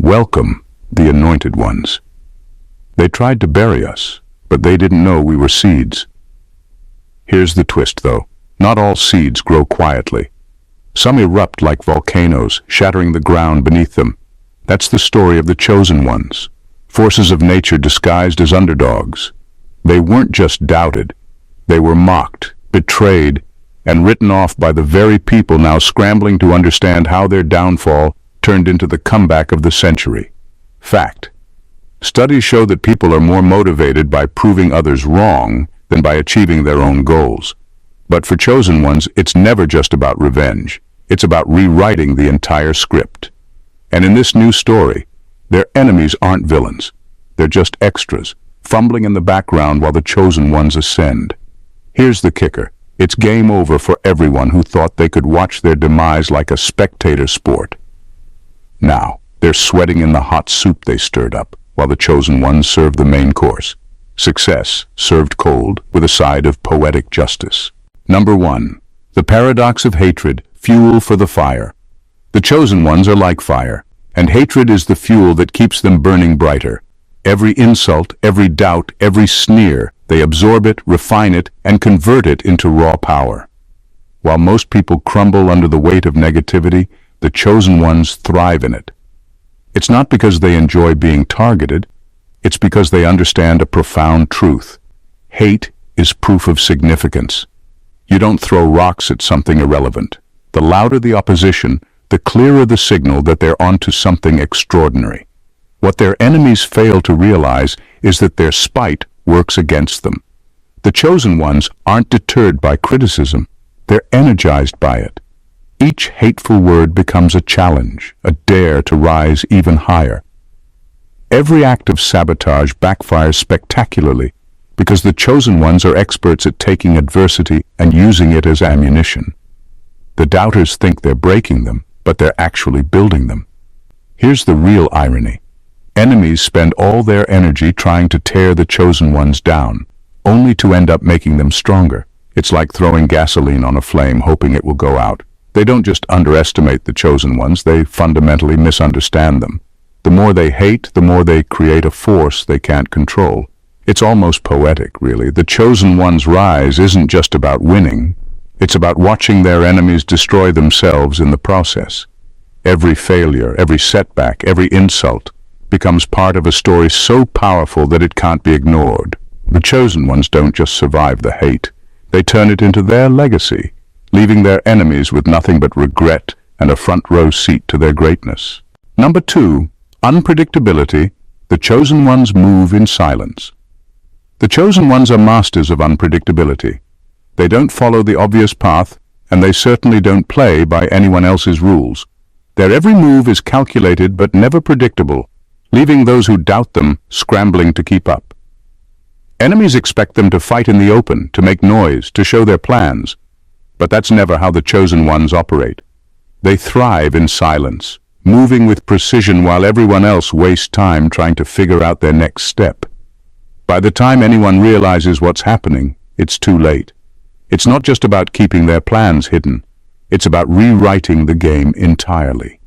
welcome the anointed ones. They tried to bury us, but they didn't know we were seeds. Here's the twist, though. Not all seeds grow quietly. Some erupt like volcanoes, shattering the ground beneath them. That's the story of the chosen ones, forces of nature disguised as underdogs. They weren't just doubted. They were mocked, betrayed, and written off by the very people now scrambling to understand how their downfall turned into the comeback of the century. Fact. Studies show that people are more motivated by proving others wrong than by achieving their own goals. But for chosen ones, it's never just about revenge. It's about rewriting the entire script. And in this new story, their enemies aren't villains. They're just extras, fumbling in the background while the chosen ones ascend. Here's the kicker. It's game over for everyone who thought they could watch their demise like a spectator sport. Now, they're sweating in the hot soup they stirred up, while the chosen ones serve the main course. Success, served cold, with a side of poetic justice. Number 1. The paradox of hatred, fuel for the fire. The chosen ones are like fire, and hatred is the fuel that keeps them burning brighter. Every insult, every doubt, every sneer, they absorb it, refine it, and convert it into raw power. While most people crumble under the weight of negativity, the chosen ones thrive in it. It's not because they enjoy being targeted, it's because they understand a profound truth. Hate is proof of significance. You don't throw rocks at something irrelevant. The louder the opposition, the clearer the signal that they're onto something extraordinary. What their enemies fail to realize is that their spite works against them. The chosen ones aren't deterred by criticism. They're energized by it. Each hateful word becomes a challenge, a dare to rise even higher. Every act of sabotage backfires spectacularly because the chosen ones are experts at taking adversity and using it as ammunition. The doubters think they're breaking them, but they're actually building them. Here's the real irony. Enemies spend all their energy trying to tear the chosen ones down, only to end up making them stronger. It's like throwing gasoline on a flame hoping it will go out. They don't just underestimate the chosen ones, they fundamentally misunderstand them. The more they hate, the more they create a force they can't control. It's almost poetic, really. The chosen ones' rise isn't just about winning. It's about watching their enemies destroy themselves in the process. Every failure, every setback, every insult becomes part of a story so powerful that it can't be ignored. The chosen ones don't just survive the hate. They turn it into their legacy, leaving their enemies with nothing but regret and a front-row seat to their greatness. Number 2. Unpredictability. The chosen ones move in silence. The chosen ones are masters of unpredictability. They don't follow the obvious path, and they certainly don't play by anyone else's rules. Their every move is calculated but never predictable, leaving those who doubt them scrambling to keep up. Enemies expect them to fight in the open, to make noise, to show their plans. But that's never how the chosen ones operate. They thrive in silence, moving with precision while everyone else wastes time trying to figure out their next step. By the time anyone realizes what's happening, it's too late. It's not just about keeping their plans hidden. It's about rewriting the game entirely.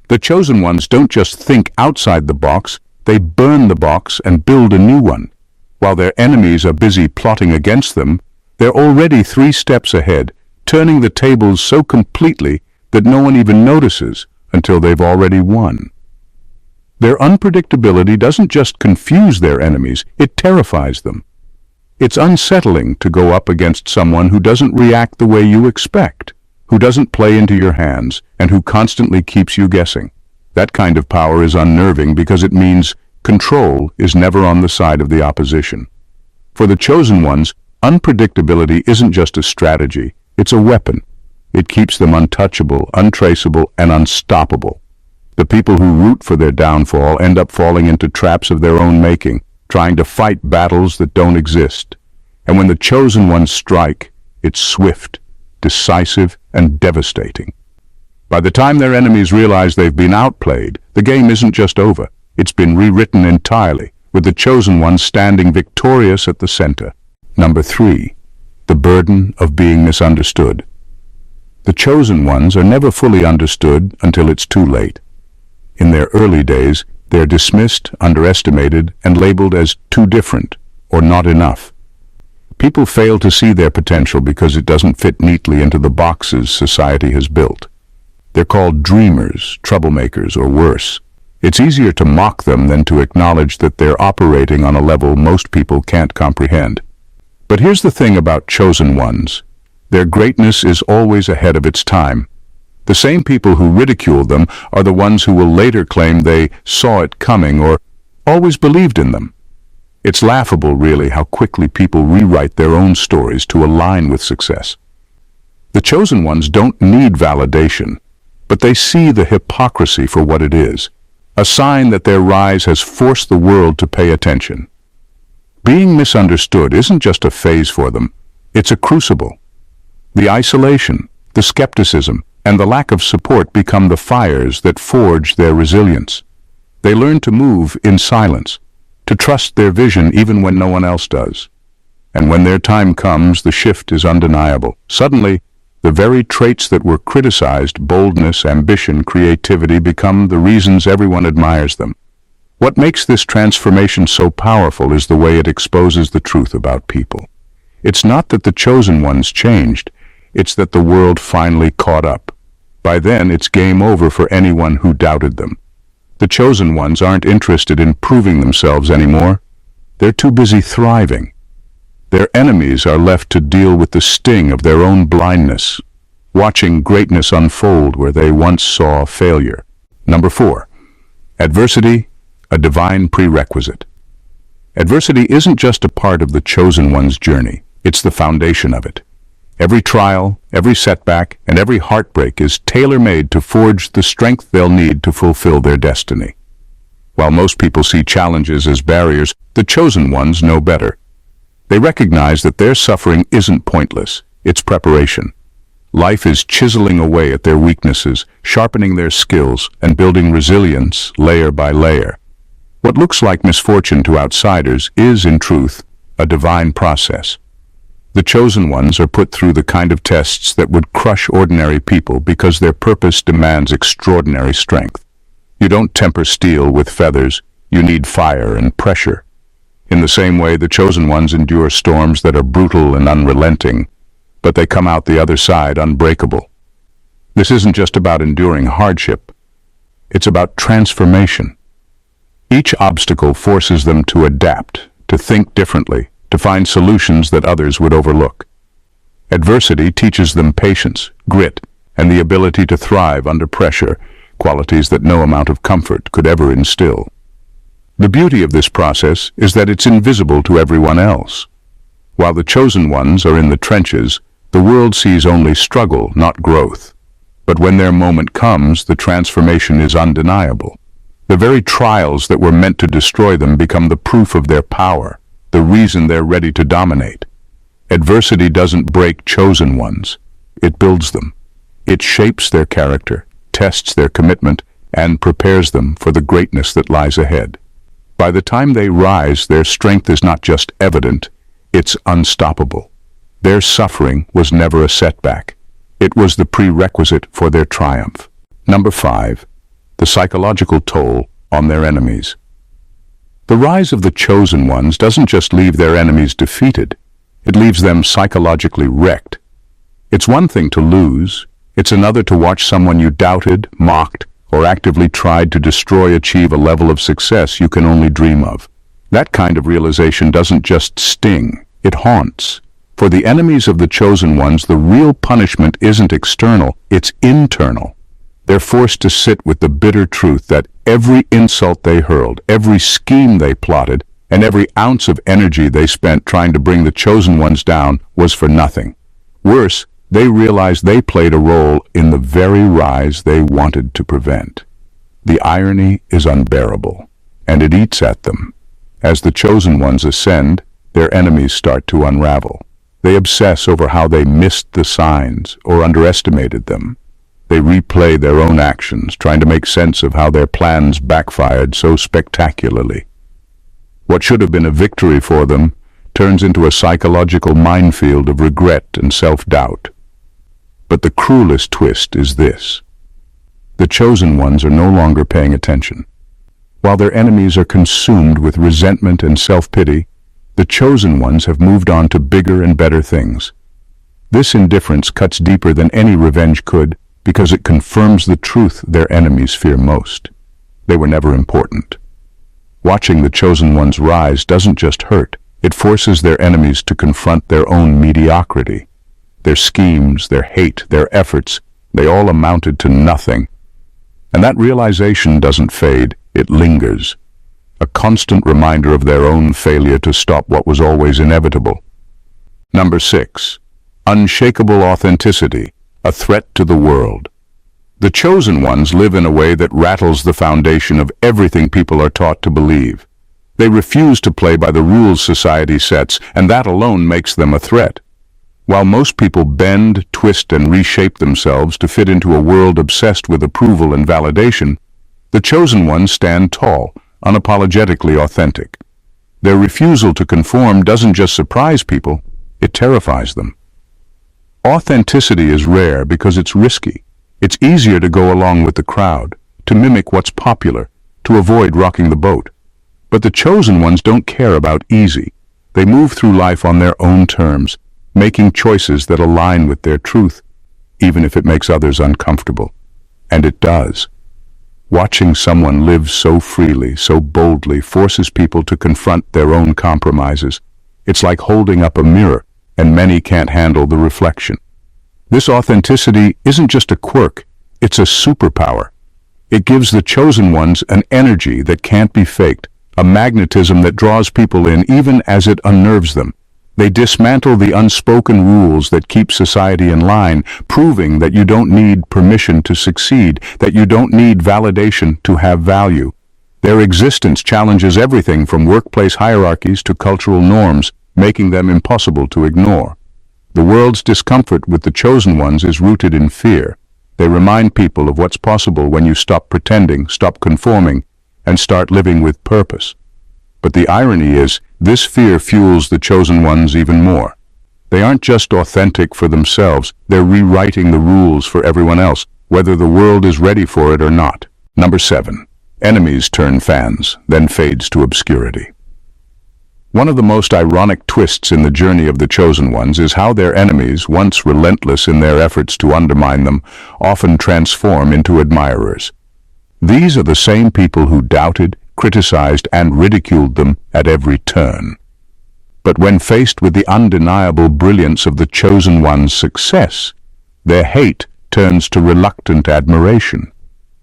The chosen ones don't just think outside the box, they burn the box and build a new one. While their enemies are busy plotting against them, they're already 3 steps ahead, turning the tables so completely that no one even notices until they've already won. Their unpredictability doesn't just confuse their enemies, it terrifies them. It's unsettling to go up against someone who doesn't react the way you expect, who doesn't play into your hands, and who constantly keeps you guessing. That kind of power is unnerving because it means control is never on the side of the opposition. For the chosen ones, unpredictability isn't just a strategy, it's a weapon. It keeps them untouchable, untraceable, and unstoppable. The people who root for their downfall end up falling into traps of their own making, trying to fight battles that don't exist. And when the chosen ones strike, it's swift, decisive, and devastating. By the time their enemies realize they've been outplayed, the game isn't just over. It's been rewritten entirely, with the chosen ones standing victorious at the center. Number 3. The burden of being misunderstood. The chosen ones are never fully understood until it's too late. In their early days, they're dismissed, underestimated, and labeled as too different or not enough. People fail to see their potential because it doesn't fit neatly into the boxes society has built. They're called dreamers, troublemakers, or worse. It's easier to mock them than to acknowledge that they're operating on a level most people can't comprehend. But here's the thing about chosen ones. Their greatness is always ahead of its time. The same people who ridicule them are the ones who will later claim they saw it coming or always believed in them. It's laughable, really, how quickly people rewrite their own stories to align with success. The chosen ones don't need validation, but they see the hypocrisy for what it is, a sign that their rise has forced the world to pay attention. Being misunderstood isn't just a phase for them, it's a crucible. The isolation, the skepticism, and the lack of support become the fires that forge their resilience. They learn to move in silence, to trust their vision even when no one else does. And when their time comes, the shift is undeniable. Suddenly, the very traits that were criticized, boldness, ambition, creativity, become the reasons everyone admires them. What makes this transformation so powerful is the way it exposes the truth about people. It's not that the chosen ones changed, it's that the world finally caught up. By then, it's game over for anyone who doubted them. The chosen ones aren't interested in proving themselves anymore. They're too busy thriving. Their enemies are left to deal with the sting of their own blindness, watching greatness unfold where they once saw failure. Number 4. Adversity, a divine prerequisite. Adversity isn't just a part of the chosen one's journey, it's the foundation of it. Every trial, every setback, and every heartbreak is tailor-made to forge the strength they'll need to fulfill their destiny. While most people see challenges as barriers, the chosen ones know better. They recognize that their suffering isn't pointless, it's preparation. Life is chiseling away at their weaknesses, sharpening their skills, and building resilience layer by layer. What looks like misfortune to outsiders is, in truth, a divine process. The chosen ones are put through the kind of tests that would crush ordinary people because their purpose demands extraordinary strength. You don't temper steel with feathers, you need fire and pressure. In the same way, the chosen ones endure storms that are brutal and unrelenting, but they come out the other side unbreakable. This isn't just about enduring hardship, it's about transformation. Each obstacle forces them to adapt, to think differently, to find solutions that others would overlook. Adversity teaches them patience, grit, and the ability to thrive under pressure, qualities that no amount of comfort could ever instill. The beauty of this process is that it's invisible to everyone else. While the chosen ones are in the trenches, the world sees only struggle, not growth. But when their moment comes, the transformation is undeniable. The very trials that were meant to destroy them become the proof of their power, the reason they're ready to dominate. Adversity doesn't break chosen ones, it builds them. It shapes their character, tests their commitment, and prepares them for the greatness that lies ahead. By the time they rise, their strength is not just evident, it's unstoppable. Their suffering was never a setback. It was the prerequisite for their triumph. Number 5. The psychological toll on their enemies. The rise of the chosen ones doesn't just leave their enemies defeated, it leaves them psychologically wrecked. It's one thing to lose, it's another to watch someone you doubted, mocked, or actively tried to destroy achieve a level of success you can only dream of. That kind of realization doesn't just sting, it haunts. For the enemies of the chosen ones, the real punishment isn't external, it's internal. They're forced to sit with the bitter truth that every insult they hurled, every scheme they plotted, and every ounce of energy they spent trying to bring the chosen ones down was for nothing. Worse, they realized they played a role in the very rise they wanted to prevent. The irony is unbearable, and it eats at them. As the chosen ones ascend, their enemies start to unravel. They obsess over how they missed the signs or underestimated them. They replay their own actions, trying to make sense of how their plans backfired so spectacularly. What should have been a victory for them turns into a psychological minefield of regret and self-doubt. But the cruelest twist is this. The chosen ones are no longer paying attention. While their enemies are consumed with resentment and self-pity, the chosen ones have moved on to bigger and better things. This indifference cuts deeper than any revenge could because it confirms the truth their enemies fear most. They were never important. Watching the chosen ones rise doesn't just hurt, it forces their enemies to confront their own mediocrity. Their schemes, their hate, their efforts, they all amounted to nothing. And that realization doesn't fade, it lingers. A constant reminder of their own failure to stop what was always inevitable. Number 6. Unshakable authenticity, a threat to the world. The chosen ones live in a way that rattles the foundation of everything people are taught to believe. They refuse to play by the rules society sets, and that alone makes them a threat. While most people bend, twist, and reshape themselves to fit into a world obsessed with approval and validation, the chosen ones stand tall, unapologetically authentic. Their refusal to conform doesn't just surprise people, it terrifies them. Authenticity is rare because it's risky. It's easier to go along with the crowd, to mimic what's popular, to avoid rocking the boat. But the chosen ones don't care about easy. They move through life on their own terms, making choices that align with their truth, even if it makes others uncomfortable. And it does. Watching someone live so freely, so boldly, forces people to confront their own compromises. It's like holding up a mirror, and many can't handle the reflection. This authenticity isn't just a quirk, it's a superpower. It gives the chosen ones an energy that can't be faked, a magnetism that draws people in even as it unnerves them. They dismantle the unspoken rules that keep society in line, proving that you don't need permission to succeed, that you don't need validation to have value. Their existence challenges everything from workplace hierarchies to cultural norms, making them impossible to ignore. The world's discomfort with the chosen ones is rooted in fear. They remind people of what's possible when you stop pretending, stop conforming, and start living with purpose. But the irony is, this fear fuels the chosen ones even more. They aren't just authentic for themselves, they're rewriting the rules for everyone else, whether the world is ready for it or not. Number 7. Enemies turn fans, then fades to obscurity. One of the most ironic twists in the journey of the chosen ones is how their enemies, once relentless in their efforts to undermine them, often transform into admirers. These are the same people who doubted, criticized, and ridiculed them at every turn. But when faced with the undeniable brilliance of the chosen one's success, their hate turns to reluctant admiration.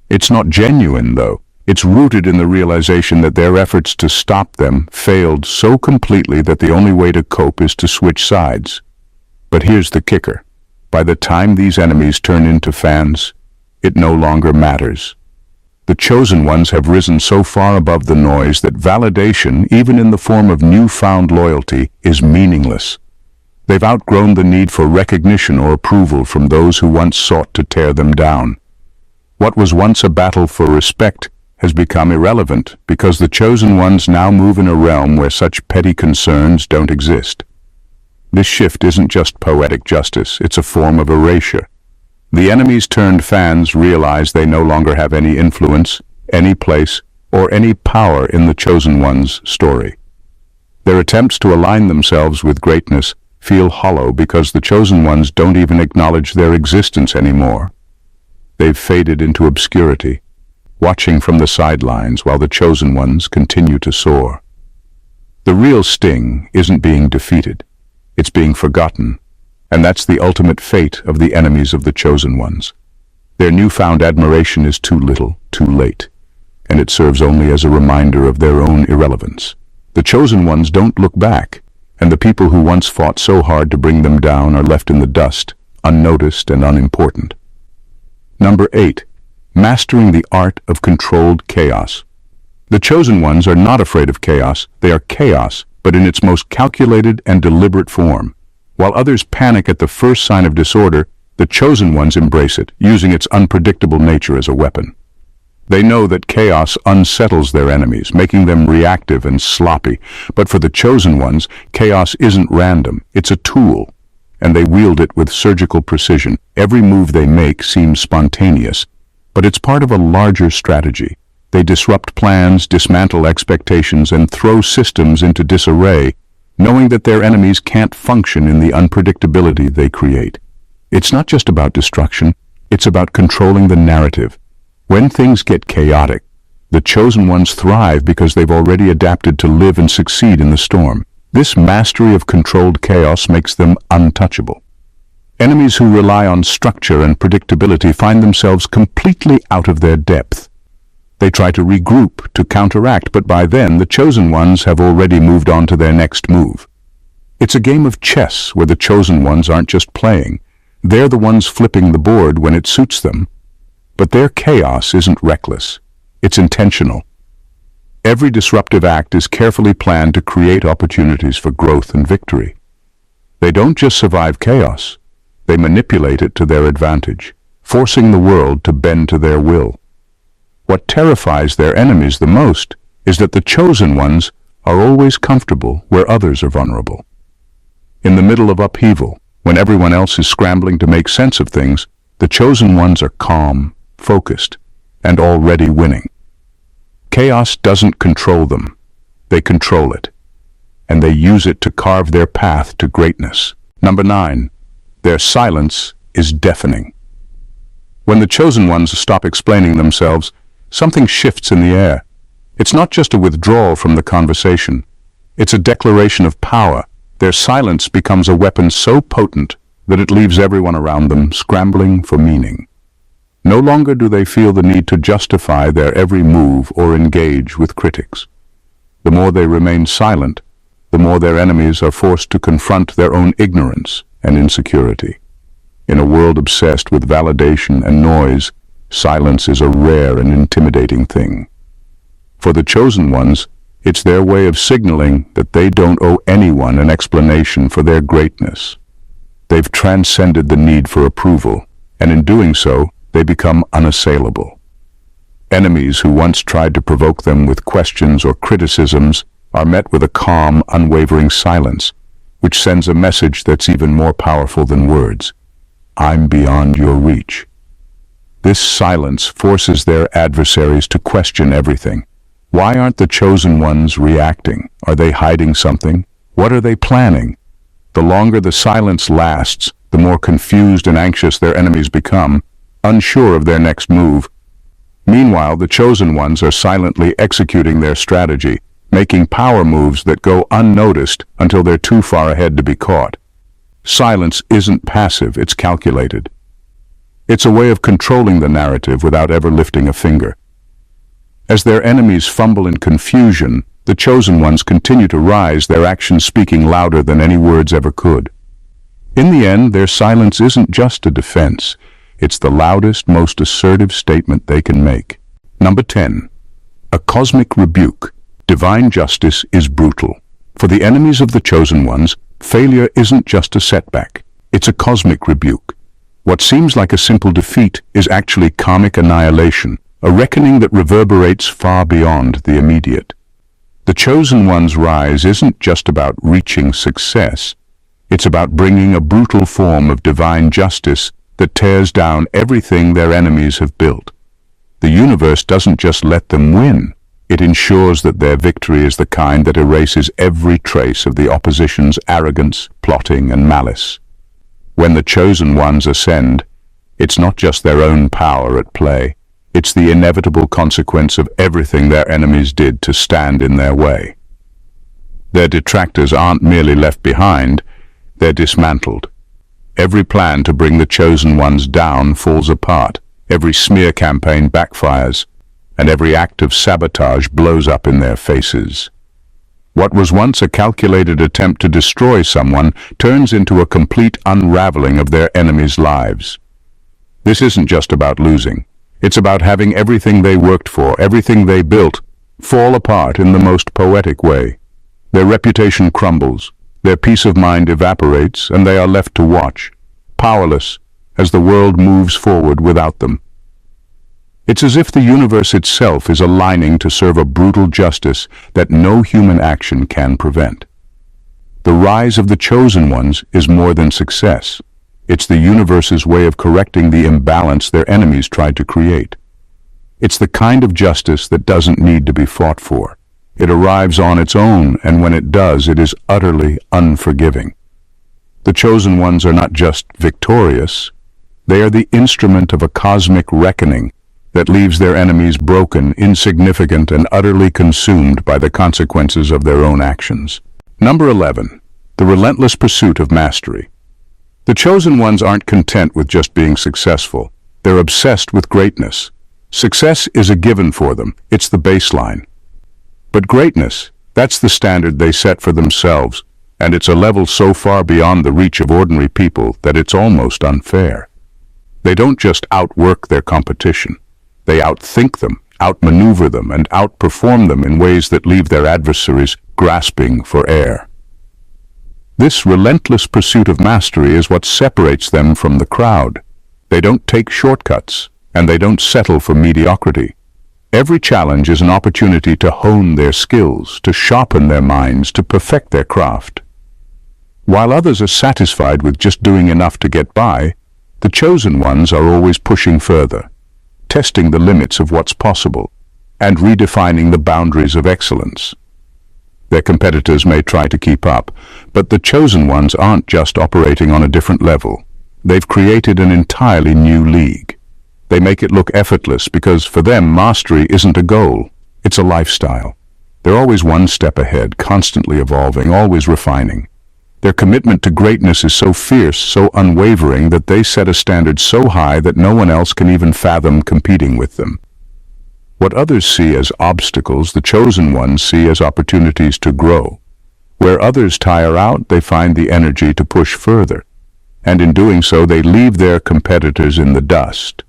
It's not genuine, though. It's rooted in the realization that their efforts to stop them failed so completely that the only way to cope is to switch sides. But here's the kicker. By the time these enemies turn into fans, it no longer matters. The chosen ones have risen so far above the noise that validation, even in the form of newfound loyalty, is meaningless. They've outgrown the need for recognition or approval from those who once sought to tear them down. What was once a battle for respect has become irrelevant because the chosen ones now move in a realm where such petty concerns don't exist. This shift isn't just poetic justice, it's a form of erasure. The enemies turned fans realize they no longer have any influence, any place, or any power in the chosen one's story. Their attempts to align themselves with greatness feel hollow because the chosen ones don't even acknowledge their existence anymore. They've faded into obscurity, watching from the sidelines while the chosen ones continue to soar. The real sting isn't being defeated, it's being forgotten. And that's the ultimate fate of the enemies of the chosen ones. Their newfound admiration is too little, too late, and it serves only as a reminder of their own irrelevance. The chosen ones don't look back, and the people who once fought so hard to bring them down are left in the dust, unnoticed and unimportant. Number 8. Mastering the art of controlled chaos. The chosen ones are not afraid of chaos, they are chaos, but in its most calculated and deliberate form. While others panic at the first sign of disorder, the chosen ones embrace it, using its unpredictable nature as a weapon. They know that chaos unsettles their enemies, making them reactive and sloppy. But for the chosen ones, chaos isn't random, it's a tool, and they wield it with surgical precision. Every move they make seems spontaneous, but it's part of a larger strategy, They disrupt plans, dismantle expectations, and throw systems into disarray, knowing that their enemies can't function in the unpredictability they create. It's not just about destruction, it's about controlling the narrative. When things get chaotic, the chosen ones thrive because they've already adapted to live and succeed in the storm. This mastery of controlled chaos makes them untouchable. Enemies who rely on structure and predictability find themselves completely out of their depth. They try to regroup, to counteract, but by then the chosen ones have already moved on to their next move. It's a game of chess where the chosen ones aren't just playing. They're the ones flipping the board when it suits them. But their chaos isn't reckless. It's intentional. Every disruptive act is carefully planned to create opportunities for growth and victory. They don't just survive chaos. They manipulate it to their advantage, forcing the world to bend to their will. What terrifies their enemies the most is that the chosen ones are always comfortable where others are vulnerable. In the middle of upheaval, when everyone else is scrambling to make sense of things, the chosen ones are calm, focused, and already winning. Chaos doesn't control them. They control it, and they use it to carve their path to greatness. Number 9. Their silence is deafening. When the chosen ones stop explaining themselves, something shifts in the air. It's not just a withdrawal from the conversation. It's a declaration of power. Their silence becomes a weapon so potent that it leaves everyone around them scrambling for meaning. No longer do they feel the need to justify their every move or engage with critics. The more they remain silent, the more their enemies are forced to confront their own ignorance and insecurity. In a world obsessed with validation and noise, silence is a rare and intimidating thing. For the chosen ones, it's their way of signaling that they don't owe anyone an explanation for their greatness. They've transcended the need for approval, and in doing so, they become unassailable. Enemies who once tried to provoke them with questions or criticisms are met with a calm, unwavering silence, which sends a message that's even more powerful than words. I'm beyond your reach. This silence forces their adversaries to question everything. Why aren't the chosen ones reacting? Are they hiding something? What are they planning? The longer the silence lasts, the more confused and anxious their enemies become, unsure of their next move. Meanwhile, the chosen ones are silently executing their strategy, making power moves that go unnoticed until they're too far ahead to be caught. Silence isn't passive, it's calculated. It's a way of controlling the narrative without ever lifting a finger. As their enemies fumble in confusion, the chosen ones continue to rise, their actions speaking louder than any words ever could. In the end, their silence isn't just a defense. It's the loudest, most assertive statement they can make. Number 10. A cosmic rebuke. Divine justice is brutal. For the enemies of the chosen ones, failure isn't just a setback. It's a cosmic rebuke. What seems like a simple defeat is actually karmic annihilation, a reckoning that reverberates far beyond the immediate. The chosen one's rise isn't just about reaching success. It's about bringing a brutal form of divine justice that tears down everything their enemies have built. The universe doesn't just let them win. It ensures that their victory is the kind that erases every trace of the opposition's arrogance, plotting, and malice. When the chosen ones ascend, it's not just their own power at play. It's the inevitable consequence of everything their enemies did to stand in their way. Their detractors aren't merely left behind, they're dismantled. Every plan to bring the chosen ones down falls apart, every smear campaign backfires, and every act of sabotage blows up in their faces. What was once a calculated attempt to destroy someone turns into a complete unraveling of their enemies' lives. This isn't just about losing. It's about having everything they worked for, everything they built, fall apart in the most poetic way. Their reputation crumbles, their peace of mind evaporates, and they are left to watch, powerless, as the world moves forward without them. It's as if the universe itself is aligning to serve a brutal justice that no human action can prevent. The rise of the chosen ones is more than success. It's the universe's way of correcting the imbalance their enemies tried to create. It's the kind of justice that doesn't need to be fought for. It arrives on its own, and when it does, it is utterly unforgiving. The chosen ones are not just victorious. They are the instrument of a cosmic reckoning that leaves their enemies broken, insignificant, and utterly consumed by the consequences of their own actions. Number 11. The relentless pursuit of mastery. The chosen ones aren't content with just being successful. They're obsessed with greatness. Success is a given for them. It's the baseline. But greatness, that's the standard they set for themselves, and it's a level so far beyond the reach of ordinary people that it's almost unfair. They don't just outwork their competition. They outthink them, outmaneuver them, and outperform them in ways that leave their adversaries grasping for air. This relentless pursuit of mastery is what separates them from the crowd. They don't take shortcuts, and they don't settle for mediocrity. Every challenge is an opportunity to hone their skills, to sharpen their minds, to perfect their craft. While others are satisfied with just doing enough to get by, the chosen ones are always pushing further, testing the limits of what's possible, and redefining the boundaries of excellence. Their competitors may try to keep up, but the chosen ones aren't just operating on a different level. They've created an entirely new league. They make it look effortless because for them mastery isn't a goal, it's a lifestyle. They're always one step ahead, constantly evolving, always refining. Their commitment to greatness is so fierce, so unwavering, that they set a standard so high that no one else can even fathom competing with them. What others see as obstacles, the chosen ones see as opportunities to grow. Where others tire out, they find the energy to push further. And in doing so, they leave their competitors in the dust.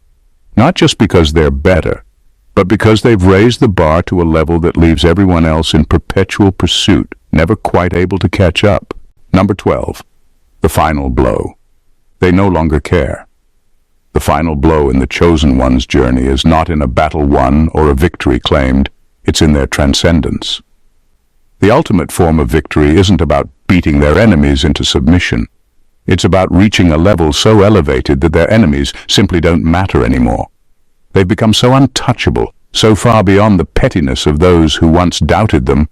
Not just because they're better, but because they've raised the bar to a level that leaves everyone else in perpetual pursuit, never quite able to catch up. Number 12. The final blow. They no longer care. The final blow in the chosen one's journey is not in a battle won or a victory claimed, it's in their transcendence. The ultimate form of victory isn't about beating their enemies into submission. It's about reaching a level so elevated that their enemies simply don't matter anymore. They've become so untouchable, so far beyond the pettiness of those who once doubted them,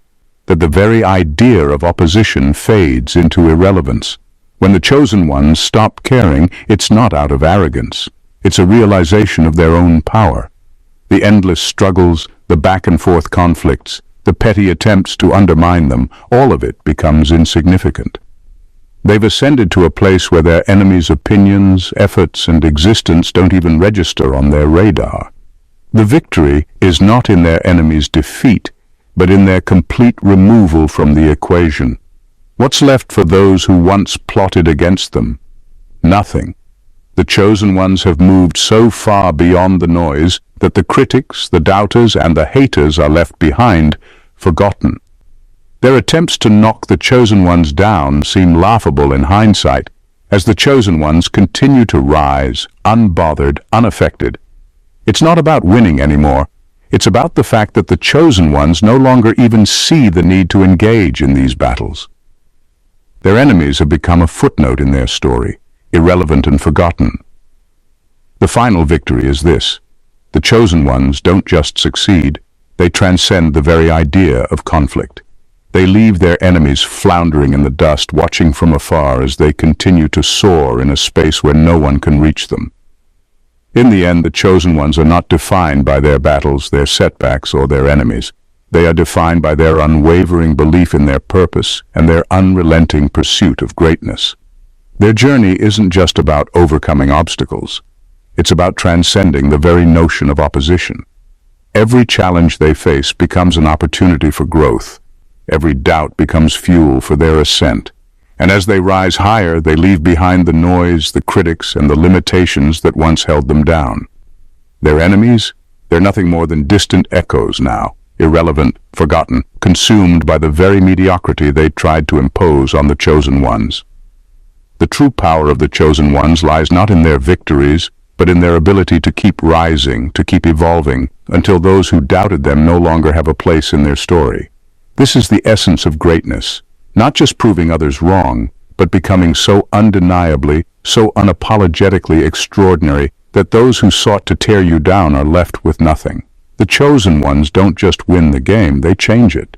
that the very idea of opposition fades into irrelevance. When the chosen ones stop caring, it's not out of arrogance. It's a realization of their own power. The endless struggles, the back-and-forth conflicts, the petty attempts to undermine them, all of it becomes insignificant. They've ascended to a place where their enemies' opinions, efforts, and existence don't even register on their radar. The victory is not in their enemies' defeat, but in their complete removal from the equation. What's left for those who once plotted against them? Nothing. The chosen ones have moved so far beyond the noise that the critics, the doubters, and the haters are left behind, forgotten. Their attempts to knock the chosen ones down seem laughable in hindsight, as the chosen ones continue to rise, unbothered, unaffected. It's not about winning anymore. It's about the fact that the chosen ones no longer even see the need to engage in these battles. Their enemies have become a footnote in their story, irrelevant and forgotten. The final victory is this: the chosen ones don't just succeed, they transcend the very idea of conflict. They leave their enemies floundering in the dust, watching from afar as they continue to soar in a space where no one can reach them. In the end, the chosen ones are not defined by their battles, their setbacks, or their enemies. They are defined by their unwavering belief in their purpose and their unrelenting pursuit of greatness. Their journey isn't just about overcoming obstacles. It's about transcending the very notion of opposition. Every challenge they face becomes an opportunity for growth. Every doubt becomes fuel for their ascent. And as they rise higher, they leave behind the noise, the critics, and the limitations that once held them down. Their enemies? They're nothing more than distant echoes now, irrelevant, forgotten, consumed by the very mediocrity they tried to impose on the chosen ones. The true power of the chosen ones lies not in their victories, but in their ability to keep rising, to keep evolving, until those who doubted them no longer have a place in their story. This is the essence of greatness, not just proving others wrong, but becoming so undeniably, so unapologetically extraordinary that those who sought to tear you down are left with nothing. The chosen ones don't just win the game, they change it.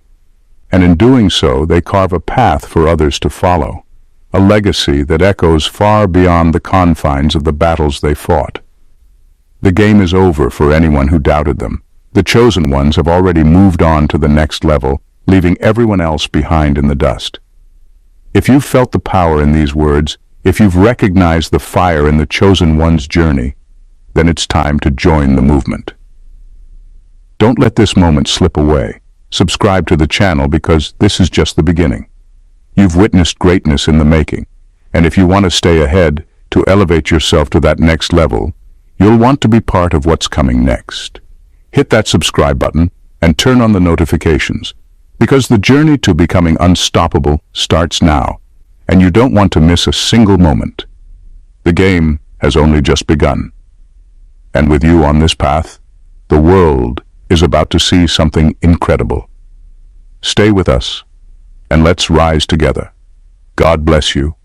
And in doing so, they carve a path for others to follow, a legacy that echoes far beyond the confines of the battles they fought. The game is over for anyone who doubted them. The chosen ones have already moved on to the next level, leaving everyone else behind in the dust. If you've felt the power in these words, if you've recognized the fire in the chosen one's journey, then it's time to join the movement. Don't let this moment slip away. Subscribe to the channel because this is just the beginning. You've witnessed greatness in the making, and if you want to stay ahead, to elevate yourself to that next level, you'll want to be part of what's coming next. Hit that subscribe button and turn on the notifications, because the journey to becoming unstoppable starts now, and you don't want to miss a single moment. The game has only just begun. And with you on this path, the world is about to see something incredible. Stay with us, and let's rise together. God bless you.